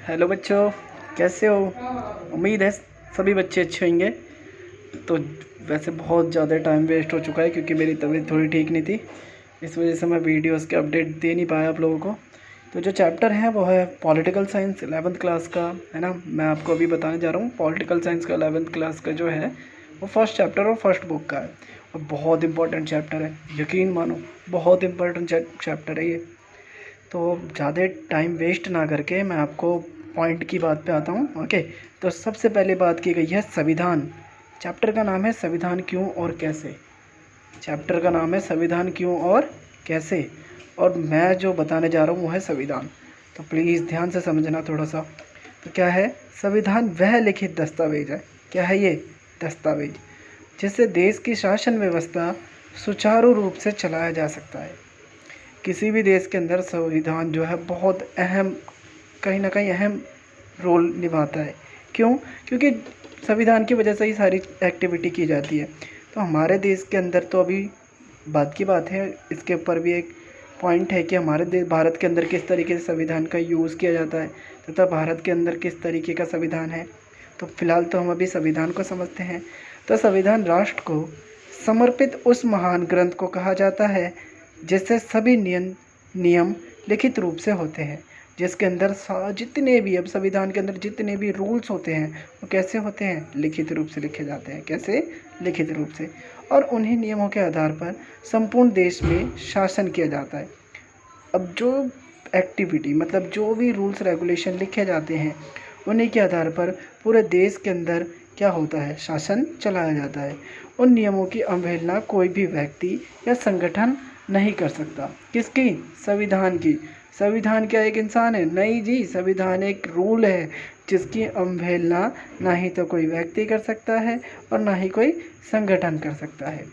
Hello बच्चों, कैसे हो? उम्मीद है सभी बच्चे अच्छे होंगे। तो वैसे बहुत ज़्यादा टाइम वेस्ट हो चुका है क्योंकि मेरी तबीयत थोड़ी ठीक नहीं थी, इस वजह से मैं वीडियोस के अपडेट दे नहीं पाया आप लोगों को। तो जो चैप्टर है वो है पॉलिटिकल साइंस 11th क्लास का, है ना। मैं आपको अभी बताने जा रहा हूँ पॉलिटिकल साइंस का 11th क्लास का जो है वो फर्स्ट चैप्टर और फर्स्ट बुक का है, और बहुत इंपॉर्टेंट चैप्टर है, यकीन मानो बहुत इंपॉर्टेंट चैप्टर है ये। तो ज़्यादा टाइम वेस्ट ना करके मैं आपको पॉइंट की बात पे आता हूँ। ओके, तो सबसे पहले बात की गई है संविधान। चैप्टर का नाम है संविधान क्यों और कैसे। चैप्टर का नाम है संविधान क्यों और कैसे, और मैं जो बताने जा रहा हूँ वो है संविधान। तो प्लीज़ ध्यान से समझना थोड़ा सा। तो क्या है संविधान? वह लिखित दस्तावेज है। क्या है ये? दस्तावेज जिससे देश की शासन व्यवस्था सुचारू रूप से चलाया जा सकता है। किसी भी देश के अंदर संविधान जो है बहुत अहम, कहीं ना कहीं अहम रोल निभाता है। क्यों? क्योंकि संविधान की वजह से ही सारी एक्टिविटी की जाती है। तो हमारे देश के अंदर तो अभी बात की बात है, इसके ऊपर भी एक पॉइंट है कि हमारे देश भारत के अंदर किस तरीके से संविधान का यूज़ किया जाता है तथा भारत के अंदर किस तरीके का संविधान है। तो फिलहाल तो हम अभी संविधान को समझते हैं। तो संविधान राष्ट्र को समर्पित उस महान ग्रंथ को कहा जाता है जिससे सभी नियम लिखित रूप से होते हैं, जिसके अंदर जितने भी, अब संविधान के अंदर जितने भी रूल्स होते हैं वो कैसे होते हैं? लिखित रूप से लिखे जाते हैं। कैसे? लिखित रूप से। और उन्हीं नियमों के आधार पर संपूर्ण देश में शासन किया जाता है। अब जो एक्टिविटी, मतलब जो भी रूल्स रेगुलेशन लिखे जाते हैं उन्हीं के आधार पर पूरे देश के अंदर क्या होता है? शासन चलाया जाता है। उन नियमों की अवहेलना कोई भी व्यक्ति या संगठन नहीं कर सकता। किसकी? संविधान की। संविधान क्या एक इंसान है? नहीं जी, संविधान एक रूल है जिसकी अवहेलना ना ही तो कोई व्यक्ति कर सकता है और ना ही कोई संगठन कर सकता है।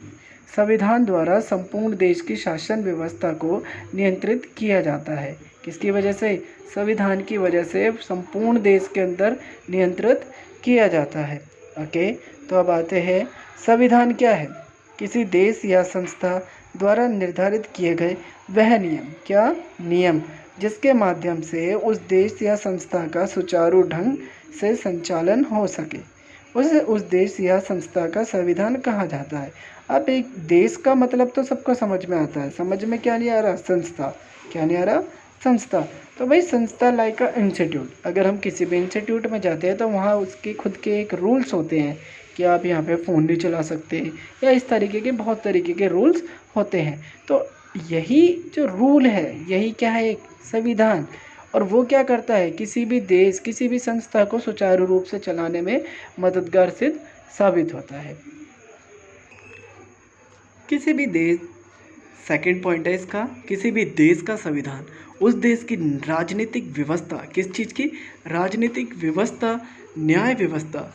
संविधान द्वारा संपूर्ण देश की शासन व्यवस्था को नियंत्रित किया जाता है। किसकी वजह से? संविधान की वजह से संपूर्ण देश के अंदर नियंत्रित किया जाता है। ओके, तो अब आते हैं संविधान क्या है? किसी देश या संस्था द्वारा निर्धारित किए गए वह नियम, क्या? नियम जिसके माध्यम से उस देश या संस्था का सुचारू ढंग से संचालन हो सके, उसे उस देश या संस्था का संविधान कहा जाता है। अब एक देश का मतलब तो सबको समझ में आता है, समझ में क्या नहीं आ रहा? संस्था। क्या नहीं आ रहा? संस्था। तो भाई संस्था लाइक अ इंस्टीट्यूट। अगर हम किसी भी इंस्टीट्यूट में जाते हैं तो वहाँ उसके खुद के एक रूल्स होते हैं कि आप यहाँ पे फ़ोन नहीं चला सकते, या इस तरीके के बहुत तरीके के रूल्स होते हैं। तो यही जो रूल है, यही क्या है? एक संविधान। और वो क्या करता है? किसी भी देश, किसी भी संस्था को सुचारू रूप से चलाने में मददगार सिद्ध साबित होता है। किसी भी देश, सेकंड पॉइंट है इसका, किसी भी देश का संविधान उस देश की राजनीतिक व्यवस्था, किस चीज़ की? राजनीतिक व्यवस्था, न्याय व्यवस्था,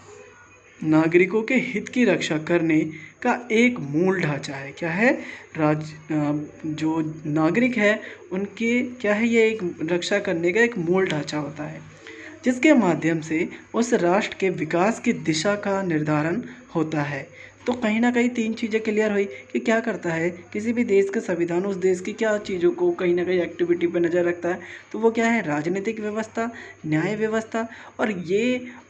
नागरिकों के हित की रक्षा करने का एक मूल ढांचा है। क्या है? जो नागरिक है उनके क्या है, ये एक रक्षा करने का एक मूल ढांचा होता है जिसके माध्यम से उस राष्ट्र के विकास की दिशा का निर्धारण होता है। तो कहीं ना कहीं तीन चीज़ें क्लियर हुई कि क्या करता है किसी भी देश का संविधान, उस देश की क्या चीज़ों को कहीं ना कहीं एक्टिविटी पर नज़र रखता है। तो वो क्या है? राजनीतिक व्यवस्था, न्याय व्यवस्था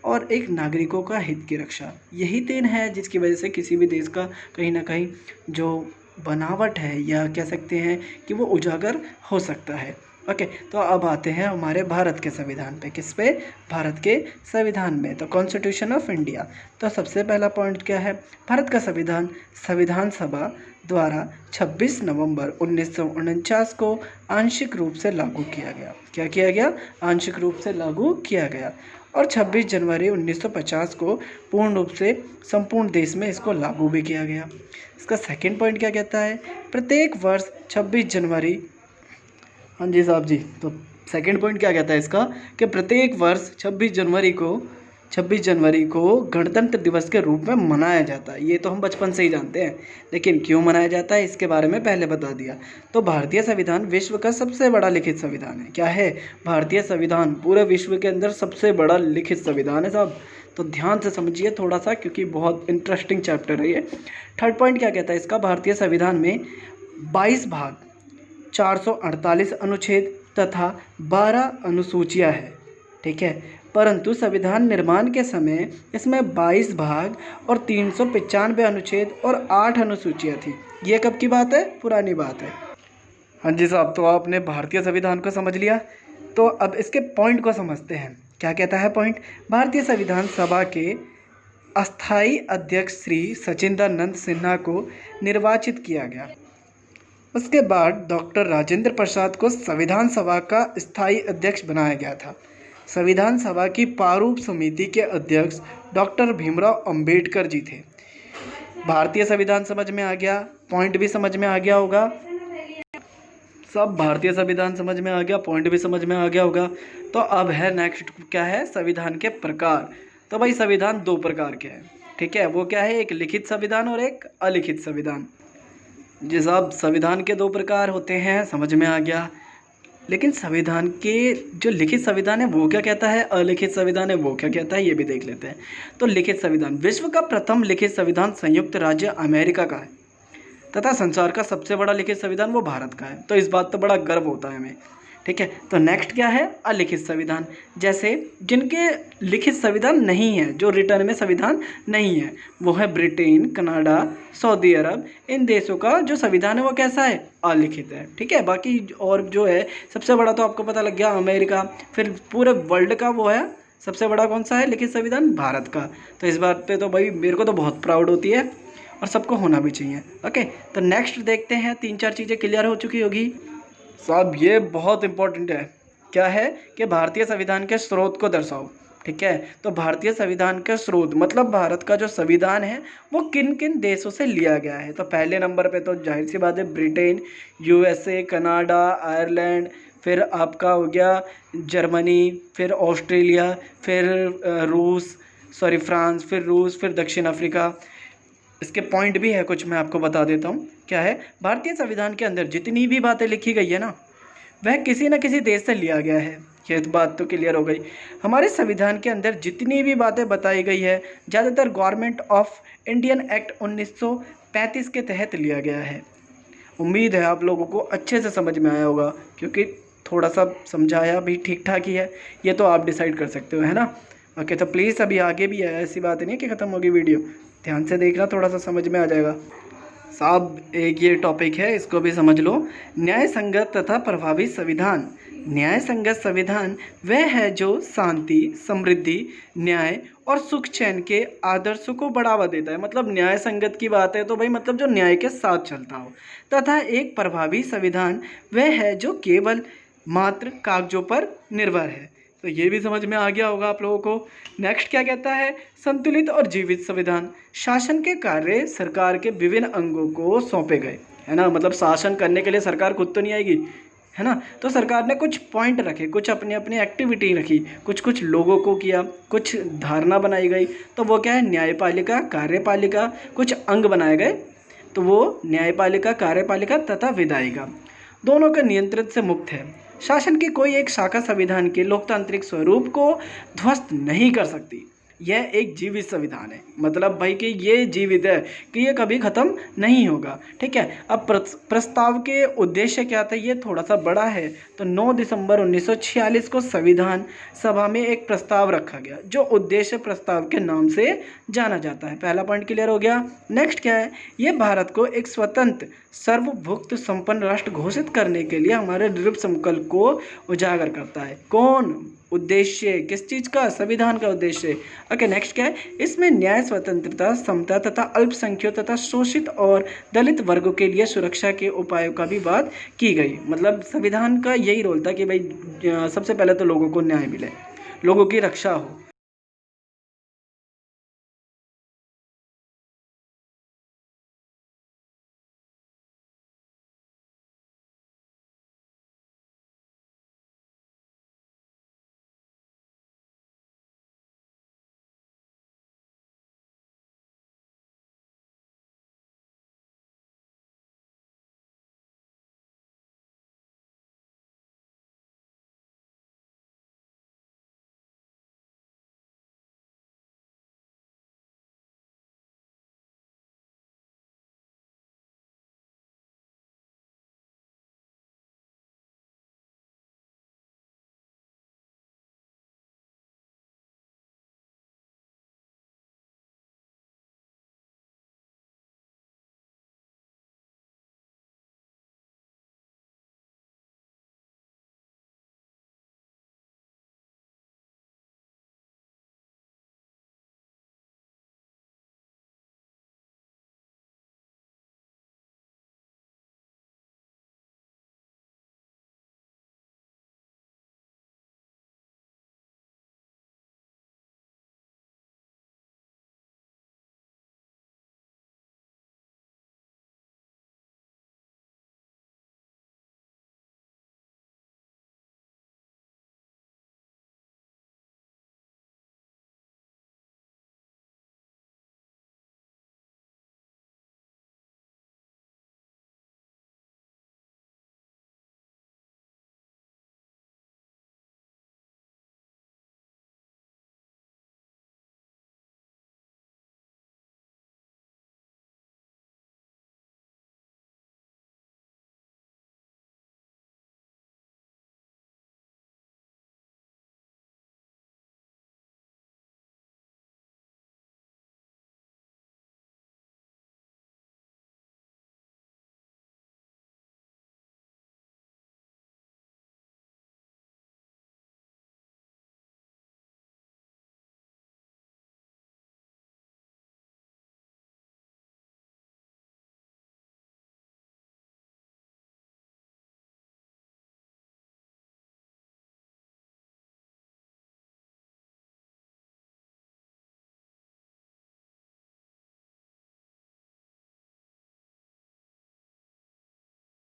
और एक नागरिकों का हित की रक्षा। यही तीन है जिसकी वजह से किसी भी देश का कहीं ना कहीं जो बनावट है, या कह सकते हैं कि वो उजागर हो सकता है। ओके, तो अब आते हैं हमारे भारत के संविधान पे। किस पे? भारत के संविधान में। तो कॉन्स्टिट्यूशन ऑफ इंडिया। तो सबसे पहला पॉइंट क्या है? भारत का संविधान संविधान सभा द्वारा 26 नवंबर 1949 को आंशिक रूप से लागू किया गया। क्या किया गया? आंशिक रूप से लागू किया गया। और 26 जनवरी 1950 को पूर्ण रूप से संपूर्ण देश में इसको लागू भी किया गया। इसका सेकंड पॉइंट क्या कहता है? प्रत्येक वर्ष 26 जनवरी, हाँ जी साहब जी, तो सेकंड पॉइंट क्या कहता है इसका? कि प्रत्येक वर्ष 26 जनवरी को गणतंत्र दिवस के रूप में मनाया जाता है। ये तो हम बचपन से ही जानते हैं, लेकिन क्यों मनाया जाता है इसके बारे में पहले बता दिया। तो भारतीय संविधान विश्व का सबसे बड़ा लिखित संविधान है। क्या है? भारतीय संविधान पूरे विश्व के अंदर सबसे बड़ा लिखित संविधान है साहब। तो ध्यान से समझिए थोड़ा सा, क्योंकि बहुत इंटरेस्टिंग चैप्टर है ये। थर्ड पॉइंट क्या कहता है इसका? भारतीय संविधान में 22 भाग, 448 अनुच्छेद तथा 12 अनुसूचियां हैं। ठीक है। परंतु संविधान निर्माण के समय इसमें 22 भाग और 395 अनुच्छेद और 8 अनुसूचियाँ थी। ये कब की बात है? पुरानी बात है। हाँ जी साहब, तो आपने भारतीय संविधान को समझ लिया, तो अब इसके पॉइंट को समझते हैं। क्या कहता है पॉइंट? भारतीय संविधान सभा के अस्थाई अध्यक्ष श्री सचिंदर सिन्हा को निर्वाचित किया गया। उसके बाद डॉक्टर राजेंद्र प्रसाद को संविधान सभा का स्थायी अध्यक्ष बनाया गया था। संविधान सभा की प्रारूप समिति के अध्यक्ष डॉक्टर भीमराव अंबेडकर जी थे। भारतीय संविधान समझ में आ गया, पॉइंट भी समझ में आ गया होगा सब। भारतीय संविधान समझ में आ गया, पॉइंट भी समझ में आ गया होगा। तो अब है नेक्स्ट क्या है? संविधान के प्रकार। तो भाई संविधान 2 प्रकार के हैं, ठीक है। वो क्या है? एक लिखित संविधान और एक अलिखित संविधान। जी साहब, संविधान के 2 प्रकार होते हैं, समझ में आ गया। लेकिन संविधान के जो लिखित संविधान है वो क्या कहता है, अलिखित संविधान है वो क्या कहता है, ये भी देख लेते हैं। तो लिखित संविधान, विश्व का प्रथम लिखित संविधान संयुक्त राज्य अमेरिका का है तथा संसार का सबसे बड़ा लिखित संविधान वो भारत का है। तो इस बात तो बड़ा गर्व होता है हमें, ठीक है। तो नेक्स्ट क्या है? अलिखित संविधान। जैसे जिनके लिखित संविधान नहीं है, जो रिटर्न में संविधान नहीं है, वो है ब्रिटेन, कनाडा, सऊदी अरब। इन देशों का जो संविधान है वो कैसा है? अलिखित है, ठीक है। बाकी और जो है सबसे बड़ा तो आपको पता लग गया, अमेरिका। फिर पूरे वर्ल्ड का वो है सबसे बड़ा कौन सा है लिखित संविधान? भारत का। तो इस बात पे तो भाई मेरे को तो बहुत प्राउड होती है और सबको होना भी चाहिए। ओके, तो नेक्स्ट देखते हैं। 3-4 चीज़ें क्लियर हो चुकी होगी साहब। ये बहुत इंपॉर्टेंट है। क्या है कि भारतीय संविधान के स्रोत को दर्शाओ, ठीक है। तो भारतीय संविधान के स्रोत मतलब भारत का जो संविधान है वो किन किन देशों से लिया गया है। तो पहले नंबर पे तो जाहिर सी बात है ब्रिटेन, यूएसए, कनाडा, आयरलैंड, फिर आपका हो गया जर्मनी, फिर ऑस्ट्रेलिया, फिर फ्रांस, फिर रूस, फिर दक्षिण अफ्रीका। इसके पॉइंट भी है कुछ, मैं आपको बता देता हूँ। क्या है? भारतीय संविधान के अंदर जितनी भी बातें लिखी गई है ना, वह किसी न किसी देश से लिया गया है। ये बात तो क्लियर हो गई। हमारे संविधान के अंदर जितनी भी बातें बताई गई है ज़्यादातर गवर्नमेंट ऑफ इंडियन एक्ट 1935 के तहत लिया गया है। उम्मीद है आप लोगों को अच्छे से समझ में आया होगा, क्योंकि थोड़ा सा समझाया भी ठीक ठाक ही है। ये तो आप डिसाइड कर सकते हो, है ना। ओके, तो प्लीज़ अभी आगे भी है, ऐसी बात नहीं है कि ख़त्म होगी वीडियो। ध्यान से देखना, थोड़ा सा समझ में आ जाएगा साहब। एक ये टॉपिक है, इसको भी समझ लो। न्याय संगत तथा प्रभावी संविधान। न्याय संगत संविधान वह है जो शांति, समृद्धि, न्याय और सुख चैन के आदर्शों को बढ़ावा देता है। मतलब न्याय संगत की बात है तो भाई मतलब जो न्याय के साथ चलता हो। तथा एक प्रभावी संविधान वह है जो केवल मात्र कागजों पर निर्भर है। तो ये भी समझ में आ गया होगा आप लोगों को। नेक्स्ट क्या कहता है? संतुलित और जीवित संविधान। शासन के कार्य सरकार के विभिन्न अंगों को सौंपे गए, है ना। मतलब शासन करने के लिए सरकार खुद तो नहीं आएगी, है ना। तो सरकार ने कुछ पॉइंट रखे, कुछ अपनी अपनी एक्टिविटी रखी, कुछ लोगों को किया, कुछ धारणा बनाई गई। तो वो क्या है? न्यायपालिका, कार्यपालिका, कुछ अंग बनाए गए। तो वो न्यायपालिका, कार्यपालिका तथा विधायिका दोनों के नियंत्रण से मुक्त है। शासन की कोई एक शाखा संविधान के लोकतांत्रिक स्वरूप को ध्वस्त नहीं कर सकती। यह एक जीवित संविधान है। मतलब भाई कि ये जीवित है, कि ये कभी ख़त्म नहीं होगा, ठीक है। अब प्रस्ताव के उद्देश्य क्या था, ये थोड़ा सा बड़ा है। तो 9 दिसंबर 1946 को संविधान सभा में एक प्रस्ताव रखा गया, जो उद्देश्य प्रस्ताव के नाम से जाना जाता है। पहला पॉइंट क्लियर हो गया। नेक्स्ट क्या है? ये भारत को एक स्वतंत्र सर्वभूत संपन्न राष्ट्र घोषित करने के लिए हमारे दृढ़ संकल्प को उजागर करता है। कौन? उद्देश्य किस चीज़ का? संविधान का उद्देश्य। ओके, नेक्स्ट क्या है? इसमें न्याय, स्वतंत्रता, समता तथा अल्पसंख्यक तथा शोषित और दलित वर्गों के लिए सुरक्षा के उपायों का भी बात की गई। मतलब संविधान का यही रोल था कि भाई सबसे पहले तो लोगों को न्याय मिले, लोगों की रक्षा हो,